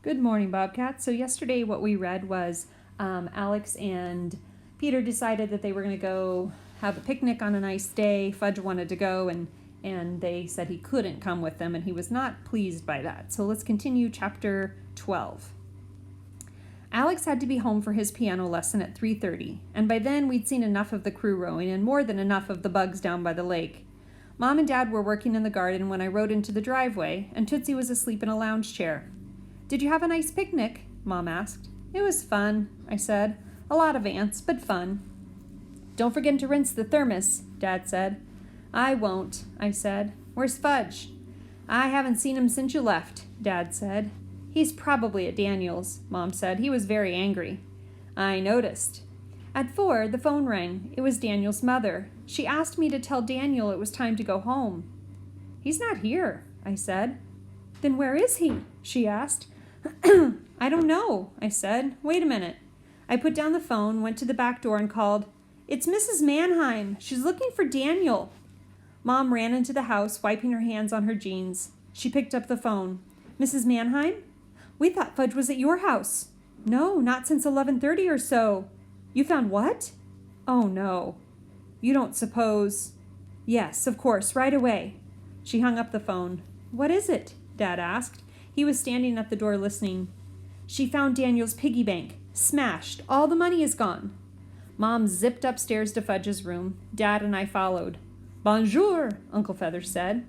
Good morning, Bobcat. So yesterday what we read was Alex and Peter decided that they were going to go have a picnic on a nice day. Fudge wanted to go and they said he couldn't come with them and he was not pleased by that. So let's continue chapter 12. Alex had to be home for his piano lesson at 3:30, and by then we'd seen enough of the crew rowing and more than enough of the bugs down by the lake. Mom and Dad were working in the garden when I rode into the driveway, and Tootsie was asleep in a lounge chair. "Did you have a nice picnic?" Mom asked. "It was fun," I said. "A lot of ants, but fun." "Don't forget to rinse the thermos," Dad said. "I won't," I said. "Where's Fudge?" "I haven't seen him since you left," Dad said. "He's probably at Daniel's," Mom said. "He was very angry." I noticed. At 4, the phone rang. It was Daniel's mother. She asked me to tell Daniel it was time to go home. "He's not here," I said. "Then where is he?" she asked. "I don't know," I said. "Wait a minute." I put down the phone, went to the back door and called, "It's Mrs. Mannheim. She's looking for Daniel." Mom ran into the house, wiping her hands on her jeans. She picked up the phone. "Mrs. Mannheim? We thought Fudge was at your house." "No, not since 11:30 or so." "You found what?" "Oh, no." "You don't suppose—" "Yes, of course, right away." She hung up the phone. "What is it?" Dad asked. He was standing at the door listening. "She found Daniel's piggy bank. Smashed. All the money is gone." Mom zipped upstairs to Fudge's room. Dad and I followed. "Bonjour," Uncle Feather said.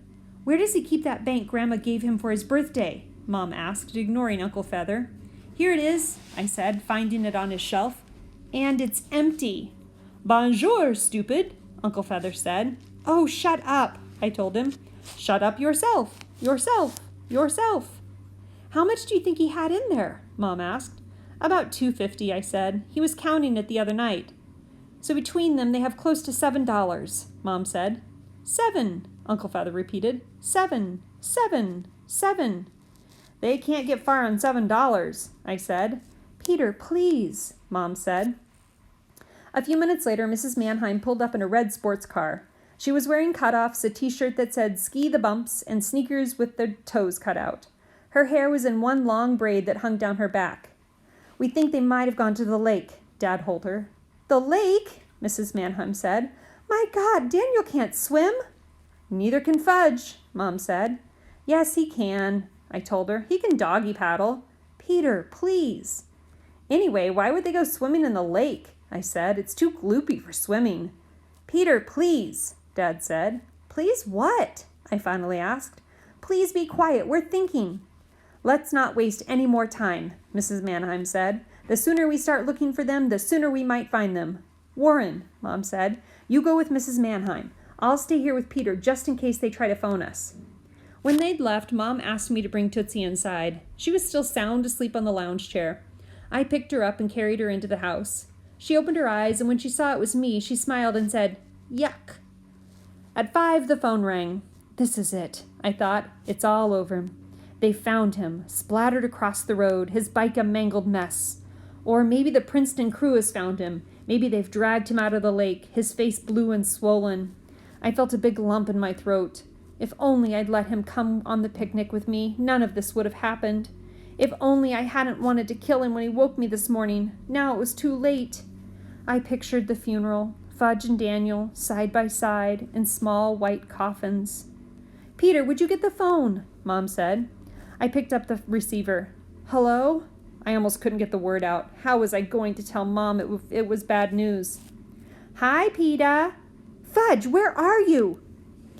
"Where does he keep that bank Grandma gave him for his birthday?" Mom asked, ignoring Uncle Feather. "Here it is," I said, finding it on his shelf. "And it's empty." "Bonjour, stupid," Uncle Feather said. "Oh, shut up," I told him. "Shut up yourself. Yourself. Yourself." "How much do you think he had in there?" Mom asked. "About $2.50, I said. He was counting it the other night." "So between them they have close to $7, Mom said. "7, Uncle Feather repeated. "7, 7, 7. "They can't get far on $7, I said. "Peter, please," Mom said. A few minutes later, Mrs. Mannheim pulled up in a red sports car. She was wearing cutoffs, a t-shirt that said "Ski the Bumps," and sneakers with their toes cut out. Her hair was in one long braid that hung down her back. "We think they might have gone to the lake," Dad told her. "The lake?" Mrs. Mannheim said. "My God, Daniel can't swim." "Neither can Fudge," Mom said. "Yes, he can," I told her. "He can doggy paddle." "Peter, please." "Anyway, why would they go swimming in the lake?" I said. "It's too gloopy for swimming." "Peter, please," Dad said. "Please what?" I finally asked. "Please be quiet. We're thinking." "Let's not waste any more time," Mrs. Mannheim said. "The sooner we start looking for them, the sooner we might find them." "Warren," Mom said, "you go with Mrs. Mannheim. I'll stay here with Peter just in case they try to phone us." When they'd left, Mom asked me to bring Tootsie inside. She was still sound asleep on the lounge chair. I picked her up and carried her into the house. She opened her eyes, and when she saw it was me, she smiled and said, "Yuck." At 5, the phone rang. This is it, I thought. It's all over. They found him, splattered across the road, his bike a mangled mess. Or maybe the Princeton crew has found him. Maybe they've dragged him out of the lake, his face blue and swollen. I felt a big lump in my throat. If only I'd let him come on the picnic with me, none of this would have happened. If only I hadn't wanted to kill him when he woke me this morning. Now it was too late. I pictured the funeral, Fudge and Daniel, side by side, in small white coffins. "Peter, would you get the phone?" Mom said. I picked up the receiver. "Hello?" I almost couldn't get the word out. How was I going to tell Mom it was bad news? "Hi, Peter." "Fudge, where are you?"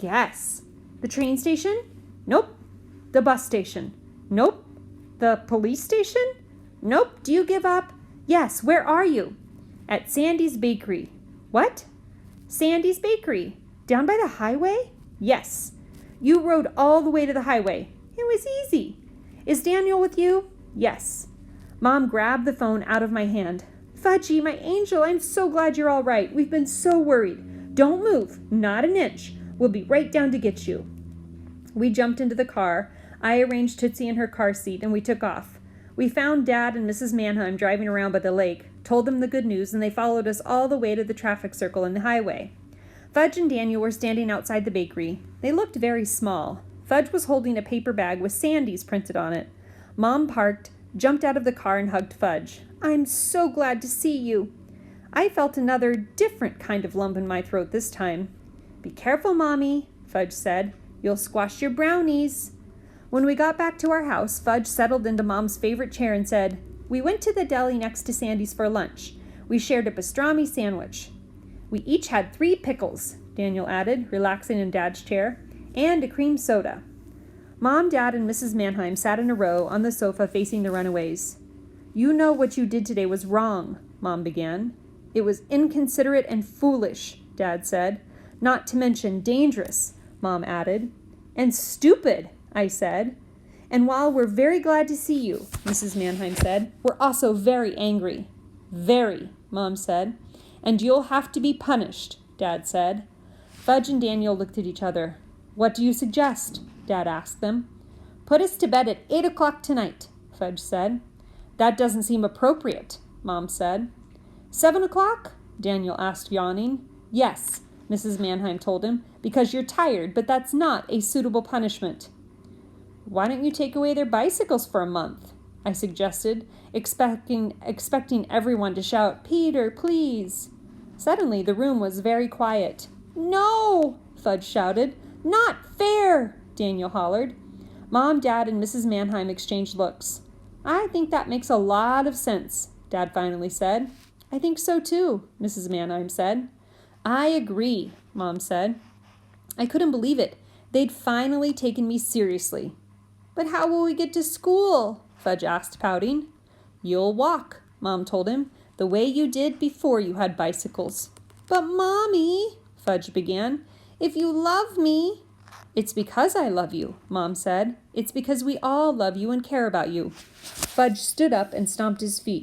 "Guess." "The train station?" "Nope." "The bus station?" "Nope." "The police station?" "Nope. Do you give up?" "Yes, where are you?" "At Sandy's Bakery." "What?" "Sandy's Bakery. Down by the highway?" "Yes." "You rode all the way to the highway." "It was easy." "Is Daniel with you?" "Yes." Mom grabbed the phone out of my hand. "Fudgy, my angel, I'm so glad you're all right. We've been so worried. Don't move, not an inch. We'll be right down to get you." We jumped into the car. I arranged Tootsie in her car seat, and we took off. We found Dad and Mrs. Mannheim driving around by the lake, told them the good news, and they followed us all the way to the traffic circle in the highway. Fudge and Daniel were standing outside the bakery. They looked very small. Fudge was holding a paper bag with Sandy's printed on it. Mom parked jumped out of the car and hugged Fudge. "I'm so glad to see you." I felt another different kind of lump in my throat this time. "Be careful, Mommy," Fudge said. "You'll squash your brownies." When we got back to our house, Fudge settled into Mom's favorite chair and said, "We went to the deli next to Sandy's for lunch. We shared a pastrami sandwich. We each had 3 pickles," Daniel added, relaxing in Dad's chair, "and a cream soda." Mom, Dad, and Mrs. Mannheim sat in a row on the sofa facing the runaways. "You know what you did today was wrong," Mom began. "It was inconsiderate and foolish," Dad said. "Not to mention dangerous," Mom added. "And stupid," I said. "And while we're very glad to see you," Mrs. Mannheim said, "we're also very angry." "Very," Mom said. "And you'll have to be punished," Dad said. Fudge and Daniel looked at each other. "What do you suggest?" Dad asked them. "Put us to bed at 8 o'clock tonight," Fudge said. "That doesn't seem appropriate," Mom said. 7 o'clock? Daniel asked, yawning. "Yes," Mrs. Mannheim told him, "because you're tired, but that's not a suitable punishment." "Why don't you take away their bicycles for a month?" I suggested, expecting everyone to shout, "Peter, please." Suddenly, the room was very quiet. "No!" Fudge shouted. "Not fair!" Daniel hollered. Mom, Dad, and Mrs. Mannheim exchanged looks. "I think that makes a lot of sense," Dad finally said. "I think so too," Mrs. Mannheim said. "I agree," Mom said. I couldn't believe it. They'd finally taken me seriously. "But how will we get to school?" Fudge asked, pouting. "You'll walk," Mom told him, "the way you did before you had bicycles." "But Mommy," Fudge began, "if you love me—" "It's because I love you," Mom said. "It's because we all love you and care about you." Fudge stood up and stomped his feet.